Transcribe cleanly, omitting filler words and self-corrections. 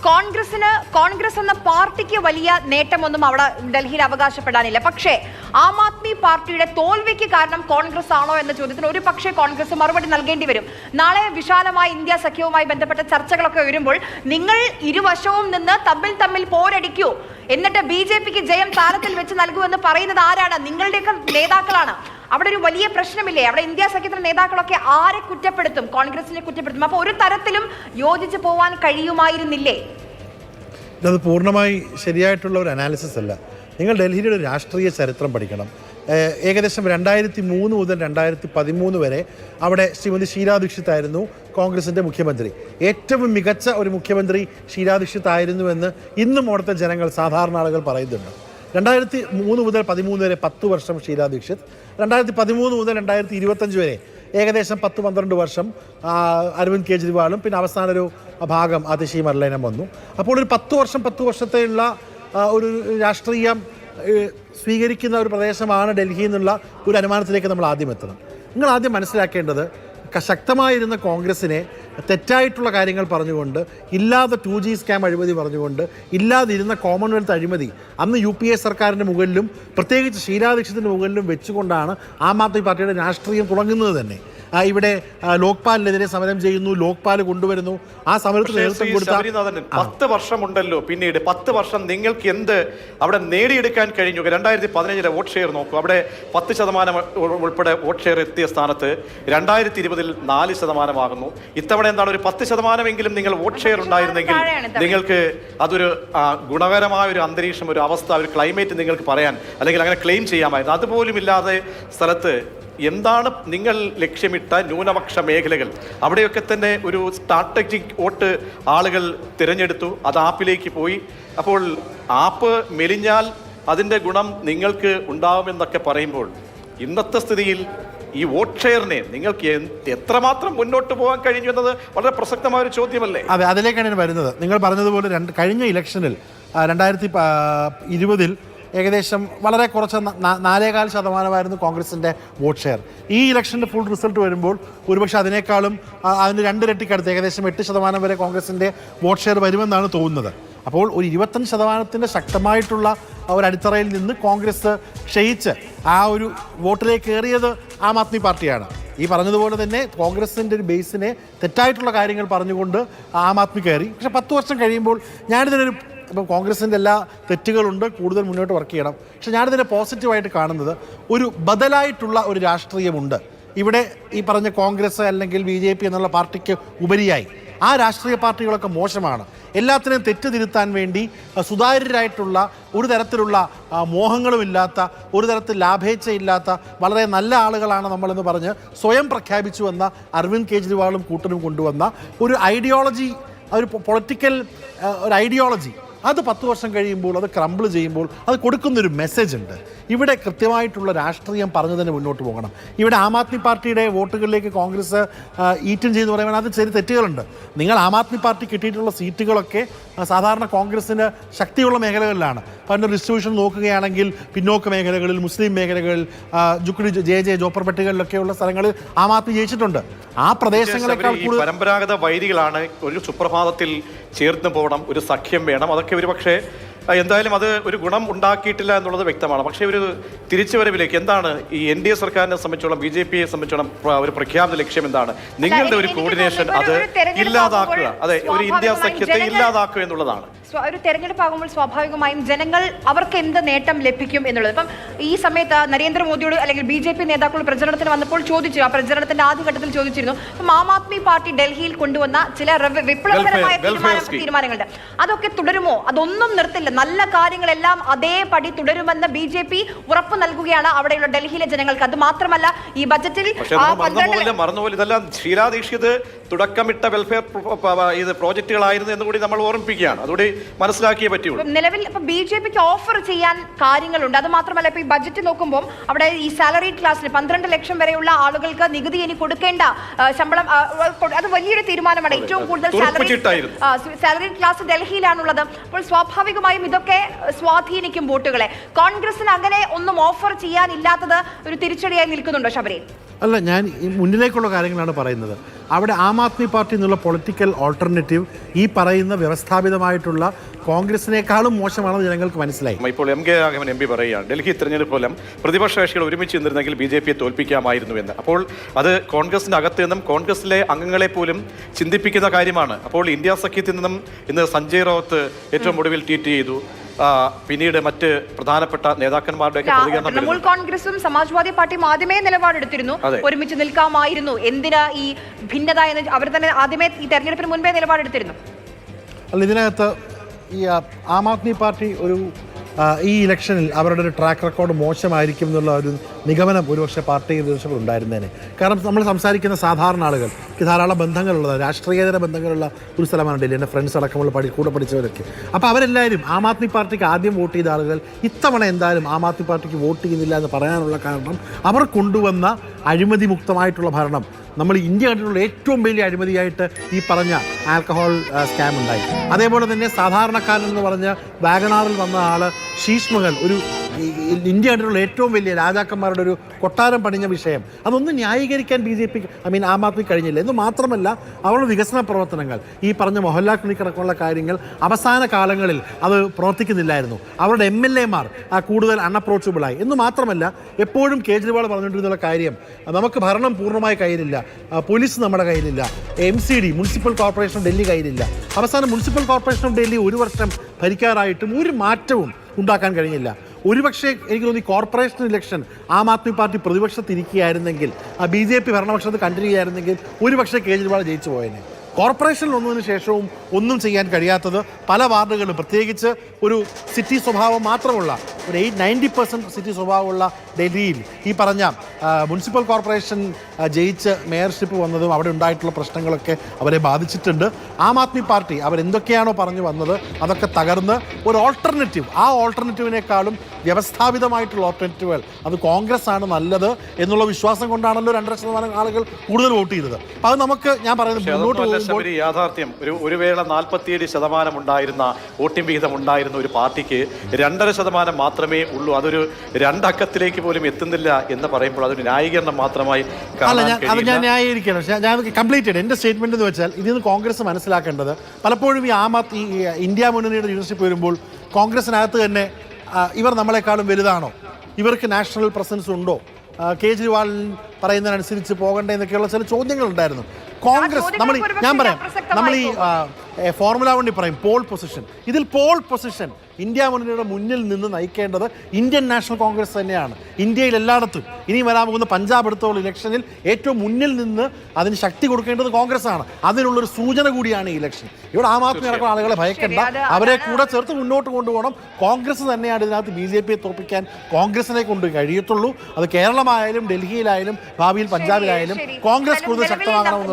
കോൺഗ്രസ് എന്ന പാർട്ടിക്ക് വലിയ നേട്ടമൊന്നും അവിടെ ഡൽഹിയിൽ അവകാശപ്പെടാനില്ല. പക്ഷേ ആം ആദ്മി പാർട്ടിയുടെ തോൽവിക്ക് കാരണം കോൺഗ്രസ് ആണോ എന്ന ചോദ്യത്തിന് ഒരു പക്ഷേ കോൺഗ്രസ് മറുപടി നൽകേണ്ടി വരും. നാളെ വിശാലമായ ഇന്ത്യ സഖ്യവുമായി ബന്ധപ്പെട്ട ചർച്ചകളൊക്കെ വരുമ്പോൾ നിങ്ങൾ ഇരുവശവും നിന്ന് തമ്മിൽ പോരടിക്കൂ, എന്നിട്ട് BJPക്ക് ജയം താരത്തിൽ വെച്ച് നൽകൂ എന്ന് പറയുന്നത് ആരാണ്? നിങ്ങളുടെയൊക്കെ നേതാക്കളാണ്. അവിടെ ഒരു വലിയ പ്രശ്നമില്ലേ? അവിടെ ഇന്ത്യ സഖ്യത്തിലെ നേതാക്കളൊക്കെ ആരെ കുറ്റപ്പെടുത്തും? കോൺഗ്രസിനെ കുറ്റപ്പെടുത്തും. അപ്പോൾ ഒരു തരത്തിലും യോജിച്ചു പോവാൻ കഴിയുമായിരുന്നില്ലേ? അത് പൂർണ്ണമായി ശരിയായിട്ടുള്ള ഒരു അനാലിസിസ് അല്ല. നിങ്ങൾ ഡൽഹിയുടെ ഒരു രാഷ്ട്രീയ ചരിത്രം പഠിക്കണം. ഏകദേശം 2003 മുതൽ 2013 വരെ അവിടെ ശ്രീമതി ഷീലാ ദീക്ഷിത് ആയിരുന്നു കോൺഗ്രസിൻ്റെ മുഖ്യമന്ത്രി. ഏറ്റവും മികച്ച ഒരു മുഖ്യമന്ത്രി ഷീലാ ദീക്ഷിത് ആയിരുന്നുവെന്ന് ഇന്നും അവിടുത്തെ ജനങ്ങൾ, സാധാരണ ആളുകൾ പറയുന്നുണ്ട്. 2003 മുതൽ 2013 വരെ 10 വർഷം ഷീലാ ദീക്ഷിത്, 2013 മുതൽ 2025 വരെ ഏകദേശം 10-12 വർഷം അരവിന്ദ് കെജ്രിവാളും, പിന്നെ അവസാന ഒരു ഭാഗം അതിഷി മർലേനം വന്നു. അപ്പോൾ ഒരു 10 വർഷത്തെയുള്ള ഒരു രാഷ്ട്രീയം സ്വീകരിക്കുന്ന ഒരു പ്രദേശമാണ് ഡൽഹി എന്നുള്ള ഒരു അനുമാനത്തിലേക്ക് നമ്മൾ ആദ്യം എത്തണം. നിങ്ങൾ ആദ്യം മനസ്സിലാക്കേണ്ടത്, ശക്തമായിരുന്ന കോൺഗ്രസിനെ തെറ്റായിട്ടുള്ള കാര്യങ്ങൾ പറഞ്ഞുകൊണ്ട്, ഇല്ലാതെ 2G സ്കാം അഴിമതി പറഞ്ഞുകൊണ്ട്, ഇല്ലാതിരുന്ന കോമൺവെൽത്ത് അഴിമതി അന്ന് UPA സർക്കാരിൻ്റെ മുകളിലും പ്രത്യേകിച്ച് ഷീലാ ദീക്ഷിതിൻ്റെ മുകളിലും വെച്ചുകൊണ്ടാണ് ആം ആദ്മി പാർട്ടിയുടെ രാഷ്ട്രീയം തുടങ്ങുന്നത് തന്നെ. ഇവിടെ ലോക്പാലിനെതിരെ സമരം ചെയ്യുന്നു, ലോക്പാൽ കൊണ്ടുവരുന്നു. ആ സമരത്തിൽ നേതൃത്വം കൊടുത്ത 10 വർഷമുണ്ടല്ലോ. പിന്നീട് 10 വർഷം നിങ്ങൾക്ക് എന്ത് അവിടെ നേടിയെടുക്കാൻ കഴിഞ്ഞു? 2015 വോട്ട് ഷെയർ നോക്കൂ. അവിടെ 10% ഉൾപ്പെടെ വോട്ട് ഷെയർ എത്തിയ സ്ഥാനത്ത് 2020 4% ഇത്തവണ എന്താണ് ഒരു 10% നിങ്ങൾ വോട്ട് ഷെയർ ഉണ്ടായിരുന്നെങ്കിൽ നിങ്ങൾക്ക് അതൊരു ഗുണകരമായ ഒരു അന്തരീക്ഷം, ഒരു അവസ്ഥ, ഒരു ക്ലൈമറ്റ് നിങ്ങൾക്ക് പറയാൻ അല്ലെങ്കിൽ അങ്ങനെ ക്ലെയിം ചെയ്യാമായിരുന്നു. അതുപോലും ഇല്ലാതെ സ്ഥലത്ത് എന്താണ് നിങ്ങൾ ലക്ഷ്യമിട്ട ന്യൂനപക്ഷ മേഖലകൾ? അവിടെയൊക്കെ തന്നെ ഒരു സ്ട്രാറ്റജിക് വോട്ട് ആളുകൾ തിരഞ്ഞെടുത്തു. അത് ആപ്പിലേക്ക് പോയി. അപ്പോൾ ആപ്പ് മെലിഞ്ഞാൽ അതിൻ്റെ ഗുണം നിങ്ങൾക്ക് ഉണ്ടാവുമെന്നൊക്കെ പറയുമ്പോൾ ഇന്നത്തെ സ്ഥിതിയിൽ ഈ വോട്ട് ഷെയറിനെ നിങ്ങൾക്ക് എത്രമാത്രം മുന്നോട്ട് പോകാൻ കഴിഞ്ഞു എന്നത് വളരെ പ്രസക്തമായ ഒരു ചോദ്യമല്ലേ? അതെ, അതിലേക്കാണ് വരുന്നത്. നിങ്ങൾ പറഞ്ഞതുപോലെ കഴിഞ്ഞ ഇലക്ഷനിൽ 2020 ഏകദേശം വളരെ കുറച്ച് 4.4% കോൺഗ്രസിൻ്റെ വോട്ട് ഷെയർ. ഈ ഇലക്ഷൻ്റെ ഫുൾ റിസൾട്ട് വരുമ്പോൾ ഒരുപക്ഷെ അതിനേക്കാളും അതിന് 2 ഇരട്ടിക്കടുത്ത് ഏകദേശം 8% വരെ കോൺഗ്രസിൻ്റെ വോട്ട് ഷെയർ വരുമെന്നാണ് തോന്നുന്നത്. അപ്പോൾ ഒരു 25% ശക്തമായിട്ടുള്ള ഒരു അടിത്തറയിൽ നിന്ന് കോൺഗ്രസ് ക്ഷയിച്ച് ആ ഒരു വോട്ടിലേക്ക് കയറിയത് ആം ആദ്മി പാർട്ടിയാണ്. ഈ പറഞ്ഞതുപോലെ തന്നെ കോൺഗ്രസിൻ്റെ ഒരു ബേസിനെ തെറ്റായിട്ടുള്ള കാര്യങ്ങൾ പറഞ്ഞുകൊണ്ട് ആം ആദ്മി കയറി. പക്ഷേ 10 വർഷം കഴിയുമ്പോൾ ഇപ്പം കോൺഗ്രസിൻ്റെ എല്ലാ തെറ്റുകളുണ്ട്, കൂടുതൽ മുന്നോട്ട് വർക്ക് ചെയ്യണം. പക്ഷെ ഞാനിതിനെ പോസിറ്റീവായിട്ട് കാണുന്നത് ഒരു ബദലായിട്ടുള്ള ഒരു രാഷ്ട്രീയമുണ്ട് ഇവിടെ. ഈ പറഞ്ഞ കോൺഗ്രസ് അല്ലെങ്കിൽ BJP എന്നുള്ള പാർട്ടിക്ക് ഉപരിയായി ആ രാഷ്ട്രീയ പാർട്ടികളൊക്കെ മോശമാണ്. എല്ലാത്തിനെയും തെറ്റുതിരുത്താൻ വേണ്ടി സുതാര്യരായിട്ടുള്ള, ഒരു തരത്തിലുള്ള മോഹങ്ങളുമില്ലാത്ത, ഒരു തരത്തിൽ ലാഭേച്ഛയില്ലാത്ത വളരെ നല്ല ആളുകളാണ് നമ്മളെന്ന് പറഞ്ഞ് സ്വയം പ്രഖ്യാപിച്ചു വന്ന അരവിന്ദ് കെജ്രിവാളും കൂട്ടരും കൊണ്ടുവന്ന ഒരു ഐഡിയോളജി, ഒരു പൊളിറ്റിക്കൽ ഒരു ഐഡിയോളജി, അത് 10 വർഷം കഴിയുമ്പോൾ അത് ക്രംബിൾ ചെയ്യുമ്പോൾ അത് കൊടുക്കുന്നൊരു മെസ്സേജ് ഉണ്ട്. ഇവിടെ കൃത്യമായിട്ടുള്ള രാഷ്ട്രീയം പറഞ്ഞു തന്നെ മുന്നോട്ട് പോകണം. ഇവിടെ ആം ആദ്മി പാർട്ടിയുടെ വോട്ടുകളിലേക്ക് കോൺഗ്രസ് ഈറ്റും ചെയ്യുന്നു പറയുമ്പോൾ അത് ചെറിയ തെറ്റുകളുണ്ട്. നിങ്ങൾ ആം ആദ്മി പാർട്ടി കിട്ടിയിട്ടുള്ള സീറ്റുകളൊക്കെ സാധാരണ കോൺഗ്രസിന് ശക്തിയുള്ള മേഖലകളിലാണ്. പണ്ട് ഡിസ്ട്രിബ്യൂഷൻ നോക്കുകയാണെങ്കിൽ പിന്നോക്ക മേഖലകളിൽ, മുസ്ലിം മേഖലകളിൽ, ജുക്ഡി ജെ ജോപ്പർ പട്ടികകളിലൊക്കെയുള്ള സ്ഥലങ്ങളിൽ ആം ആദ്മി ജയിച്ചിട്ടുണ്ട്. ആ പ്രദേശങ്ങളെക്കാൾ കൂടുതൽ പരമ്പരാഗത വൈദികളാണ്. ഒരു സുപ്രഭാതത്തിൽ ചേർന്ന് പോകണം, ഒരു സഖ്യം വേണം. അതൊക്കെ ഒരു പക്ഷേ എന്തായാലും അത് ഒരു ഗുണം ഉണ്ടാക്കിയിട്ടില്ല എന്നുള്ളത് വ്യക്തമാണ്. പക്ഷേ ഒരു തിരിച്ചുവരവിലേക്ക് എന്താണ് ഈ NDA സർക്കാരിനെ സംബന്ധിച്ചോളം, BJPയെ സംബന്ധിച്ചോളം ഒരു പ്രഖ്യാപിത ലക്ഷ്യം എന്താണ്? നിങ്ങളുടെ ഒരു കോർഡിനേഷൻ അത് ഇല്ലാതാക്കുക, അതെ, ഒരു ഇന്ത്യ സഖ്യത്തെ ഇല്ലാതാക്കുക എന്നുള്ളതാണ്. ഒരു തെരഞ്ഞെടുപ്പാകുമ്പോൾ സ്വാഭാവികമായും ജനങ്ങൾ അവർക്ക് എന്ത് നേട്ടം ലഭിക്കും എന്നുള്ളത്. ഇപ്പം ഈ സമയത്ത് നരേന്ദ്രമോദിയോട് അല്ലെങ്കിൽ BJP നേതാക്കൾ പ്രചരണത്തിന് വന്നപ്പോൾ ചോദിച്ചു, ആ പ്രചരണത്തിന്റെ ആദ്യഘട്ടത്തിൽ ചോദിച്ചിരുന്നു, ഇപ്പം ആം ആദ്മി പാർട്ടി ഡൽഹിയിൽ കൊണ്ടുവന്ന ചില വിപ്ലവകരമായ തീരുമാനങ്ങളുണ്ട്, അതൊക്കെ തുടരുമോ? അതൊന്നും നിർത്തില്ല, നല്ല കാര്യങ്ങളെല്ലാം അതേപടി തുടരുമെന്ന് BJP ഉറപ്പ് നൽകുകയാണ് അവിടെയുള്ള ഡൽഹിയിലെ ജനങ്ങൾക്ക്. അത് മാത്രമല്ല, ഈ ബജറ്റിൽ മറന്നുപോലെ ഇതെല്ലാം ഷീലാ ദീക്ഷിത് തുടക്കമിട്ട വെൽഫെയർ പ്രോജക്റ്റുകളായിരുന്നു എന്നുകൂടി നമ്മൾ ഓർമ്മിപ്പിക്കുകയാണ്. അതുകൂടി മനസ്സിലാക്കിയേ പറ്റുള്ളൂ. നിലവിൽ ഇപ്പൊ BJPക്ക് ഓഫർ ചെയ്യാൻ കാര്യങ്ങളുണ്ട്. അത് മാത്രമല്ല, ഇപ്പൊ ഈ ബജറ്റ് നോക്കുമ്പോൾ അവിടെ ഈ സാലറി ക്ലാസ്സിൽ 12 ലക്ഷം വരെയുള്ള ആളുകൾക്ക് നികുതി ഇനി കൊടുക്കേണ്ട ശമ്പളം, അത് വലിയൊരു തീരുമാനമാണ്. ഏറ്റവും കൂടുതൽ സാലറി ക്ലാസ് ഡൽഹിയിലാണുള്ളത്. അപ്പോൾ സ്വാഭാവികമായും ഇതൊക്കെ സ്വാധീനിക്കും വോട്ടുകളെ. കോൺഗ്രസിന് അങ്ങനെ ഒന്നും ഓഫർ ചെയ്യാനില്ലാത്തത് ഒരു തിരിച്ചടിയായി നിൽക്കുന്നുണ്ടോ ശബരി? അല്ല, ഞാൻ മുന്നിലേക്കുള്ള കാര്യങ്ങളാണ് പറയുന്നത്. അവിടെ ആം ആദ്മി പാർട്ടി എന്നുള്ള പൊളിറ്റിക്കൽ ഓൾട്ടർനേറ്റീവ് ഈ പറയുന്ന വ്യവസ്ഥാപിതമായിട്ടുള്ള കോൺഗ്രസിനേക്കാളും മോശമാണെന്ന് ജനങ്ങൾക്ക് മനസ്സിലായി. ഇപ്പോൾ M K Raghavan M P പറയുകയാണ് ഡൽഹി തെരഞ്ഞെടുപ്പ് ഫലം പ്രതിപക്ഷ കക്ഷികൾ ഒരുമിച്ച് നിന്നിരുന്നെങ്കിൽ ബി.ജെ.പിയെ തോൽപ്പിക്കാമായിരുന്നു എന്ന്. അപ്പോൾ അത് കോൺഗ്രസിന്റെ അകത്ത് നിന്നും കോൺഗ്രസിലെ അംഗങ്ങളെ പോലും ചിന്തിപ്പിക്കുന്ന കാര്യമാണ്. അപ്പോൾ ഇന്ത്യ സഖ്യത്തിൽ നിന്നും ഇന്ന് സഞ്ജയ് റൌത്ത് ഏറ്റവും ഒടുവിൽ ട്വീറ്റ് ചെയ്തു. പിന്നീട് മറ്റ് പ്രധാനപ്പെട്ട നേതാക്കന്മാരുടെ തൃണമൂൽ കോൺഗ്രസും സമാജ്വാദി പാർട്ടിയും ആദ്യമേ നിലപാടെടുത്തിരുന്നു, ഒരുമിച്ച് നിൽക്കാമായിരുന്നു, എന്തിനാ ഈ ഭിന്നത എന്ന് അവർ തന്നെ ആദ്യമേ ഈ തെരഞ്ഞെടുപ്പിന് മുൻപേ നിലപാടെടുത്തിരുന്നു. അല്ല, ഇതിനകത്ത് ഈ ആം ആദ്മി പാർട്ടി ഈ ഇലക്ഷനിൽ അവരുടെ ഒരു ട്രാക്ക് റെക്കോർഡ് മോശമായിരിക്കും എന്നുള്ള ഒരു നിഗമനം ഒരുപക്ഷെ പാർട്ടി നിർദ്ദേശങ്ങൾ ഉണ്ടായിരുന്നേനെ. കാരണം നമ്മൾ സംസാരിക്കുന്ന സാധാരണ ആളുകൾ ധാരാളം ബന്ധങ്ങളുള്ള രാഷ്ട്രീയേതര ബന്ധങ്ങളുള്ള ഒരു സ്ഥലമാണ് ഡൽഹി. എൻ്റെ ഫ്രണ്ട്സ് അടക്കമുള്ള കൂടെ പഠിച്ചവരൊക്കെ. അപ്പോൾ അവരെല്ലാവരും ആം ആദ്മി പാർട്ടിക്ക് ആദ്യം വോട്ട് ചെയ്ത ആളുകൾ ഇത്തവണ എന്തായാലും ആം ആദ്മി പാർട്ടിക്ക് വോട്ട് ചെയ്യുന്നില്ല എന്ന് പറയാനുള്ള കാരണം അവർ കൊണ്ടുവന്ന അഴിമതി മുക്തമായിട്ടുള്ള ഭരണം. നമ്മൾ ഇന്ത്യ കണ്ടിട്ടുള്ള ഏറ്റവും വലിയ അഴിമതിയായിട്ട് ഈ പറഞ്ഞ ആൽക്കഹോൾ സ്കാം ഉണ്ടായി. അതേപോലെ തന്നെ സാധാരണക്കാരൻ എന്ന് പറഞ്ഞ വാഗണാറിൽ വന്ന ആൾ ശീഷ് മഹൽ, ഒരു ഇന്ത്യ കണ്ടിട്ടുള്ള ഏറ്റവും വലിയ രാജാക്കന്മാരുടെ ഒരു കൊട്ടാരം പണിഞ്ഞ വിഷയം, അതൊന്നും ന്യായീകരിക്കാൻ ബി.ജെ.പി ആം ആദ്മി കഴിഞ്ഞില്ല. എന്ന് മാത്രമല്ല അവരുടെ വികസന പ്രവർത്തനങ്ങൾ, ഈ പറഞ്ഞ മൊഹല്ല ക്ലിനിക് അടക്കമുള്ള കാര്യങ്ങൾ അവസാന കാലങ്ങളിൽ അത് പ്രവർത്തിക്കുന്നില്ലായിരുന്നു. അവരുടെ MLA-മാർ കൂടുതൽ അൺഅപ്രോച്ചബിളായി. എന്ന് മാത്രമല്ല എപ്പോഴും കേജ്രിവാൾ പറഞ്ഞുകൊണ്ടിരുന്നുള്ള കാര്യം, നമുക്ക് ഭരണം പൂർണ്ണമായി കയ്യിലില്ല, പോലീസ് നമ്മുടെ കയ്യിലില്ല, MCD മുനിസിപ്പൽ കോർപ്പറേഷൻ ഡൽഹി കയ്യിലില്ല. അവസാനം മുനിസിപ്പൽ കോർപ്പറേഷൻ ഓഫ് ഡൽഹി ഒരു വർഷം ഭരിക്കാറായിട്ടും ഒരു മാറ്റവും ഉണ്ടാക്കാൻ കഴിഞ്ഞില്ല. ഒരുപക്ഷെ എനിക്ക് തോന്നി corporation election Aam Aadmi party പ്രതിപക്ഷത്തിരിക്കുകയായിരുന്നെങ്കിൽ, BJP ഭരണപക്ഷത്ത് continue ചെയ്യായിരുന്നെങ്കിൽ ഒരുപക്ഷെ കേജ്രിവാൾ ജയിച്ചു പോയേനെ. കോർപ്പറേഷനിൽ ഒന്നതിന് ശേഷവും ഒന്നും ചെയ്യാൻ കഴിയാത്തത് പല വാർഡുകളും, പ്രത്യേകിച്ച് ഒരു സിറ്റി സ്വഭാവം മാത്രമുള്ള ഒരു 90% സിറ്റി സ്വഭാവമുള്ള ഡൽഹിയിൽ ഈ പറഞ്ഞ മുനിസിപ്പൽ കോർപ്പറേഷൻ ജയിച്ച് മേയർഷിപ്പ് വന്നതും അവിടെ ഉണ്ടായിട്ടുള്ള പ്രശ്നങ്ങളൊക്കെ അവരെ ബാധിച്ചിട്ടുണ്ട്. ആം ആദ്മി പാർട്ടി അവരെന്തൊക്കെയാണോ പറഞ്ഞു വന്നത് അതൊക്കെ തകർന്ന് ഒരു ഓൾട്ടർനേറ്റീവ്, ആ ഓൾട്ടർനേറ്റീവിനേക്കാളും വ്യവസ്ഥാപിതമായിട്ടുള്ള ഓൾട്ടർനേറ്റീവുകൾ അത് കോൺഗ്രസ് ആണ് നല്ലത് എന്നുള്ള വിശ്വാസം കൊണ്ടാണല്ലോ 2% ആളുകൾ കൂടുതൽ വോട്ട് ചെയ്തത്. അപ്പോൾ അത് നമുക്ക്, ഞാൻ പറയുന്നത്, മുന്നോട്ട് പോകുമ്പോൾ യാഥാർത്ഥ്യം ഒരു വേള 47% ഉണ്ടായിരുന്ന വോട്ടിംഗ് വിഹിതം ഉണ്ടായിരുന്ന ഒരു പാർട്ടിക്ക് 2.5% മാത്രമേ ഉള്ളൂ. അതൊരു രണ്ടക്കത്തിലേക്ക് പോലും എത്തുന്നില്ല എന്ന് പറയുമ്പോൾ അതൊരു ന്യായീകരണം മാത്രമായി. അല്ല, അത് ഞാൻ ന്യായീകരിക്കണം. ഞാൻ കംപ്ലീറ്റ് എൻ്റെ സ്റ്റേറ്റ്മെന്റ് എന്ന് വെച്ചാൽ ഇതിൽ നിന്ന് കോൺഗ്രസ് മനസ്സിലാക്കേണ്ടത്, പലപ്പോഴും ഈ ഇന്ത്യ മുന്നണിയുടെ ലീഡർഷിപ്പ് വരുമ്പോൾ കോൺഗ്രസിനകത്ത് തന്നെ ഇവർ നമ്മളെക്കാളും വലുതാണോ, ഇവർക്ക് നാഷണൽ പ്രസൻസ് ഉണ്ടോ, കേജ്രിവാൾ പറയുന്നതിനനുസരിച്ച് പോകണ്ടേ എന്നൊക്കെയുള്ള ചില ചോദ്യങ്ങളുണ്ടായിരുന്നു. കോൺഗ്രസ് നമ്മൾ ഈ ഫോർമുല വണ്ടി പറയും പോൾ പൊസിഷൻ. ഇതിൽ പോൾ പൊസിഷൻ ഇന്ത്യ മുന്നണിയുടെ മുന്നിൽ നിന്ന് നയിക്കേണ്ടത് ഇന്ത്യൻ നാഷണൽ കോൺഗ്രസ് തന്നെയാണ്. ഇന്ത്യയിൽ എല്ലായിടത്തും ഇനി വരാൻ പോകുന്ന പഞ്ചാബ് എടുത്തുള്ള ഇലക്ഷനിൽ ഏറ്റവും മുന്നിൽ നിന്ന് അതിന് ശക്തി കൊടുക്കേണ്ടത് കോൺഗ്രസ് ആണ്. അതിനുള്ളൊരു സൂചന കൂടിയാണ് ഈ ഇലക്ഷൻ. ഇവിടെ ആം ആദ്മി നടക്കുന്ന ആളുകളെ ഭയക്കേണ്ട, അവരെ കൂടെ ചേർത്ത് മുന്നോട്ട് കൊണ്ടുപോകണം. കോൺഗ്രസ് തന്നെയാണ് ഇതിനകത്ത് ബി.ജെ.പിയെ തോൽപ്പിക്കാൻ കോൺഗ്രസിനെ കൊണ്ട് കഴിയത്തുള്ളൂ. അത് കേരളമായാലും ഡൽഹിയിലായാലും ഭാവിയിൽ പഞ്ചാബിലായാലും കോൺഗ്രസ് കൂടുതൽ ശക്തമാകണമെന്ന്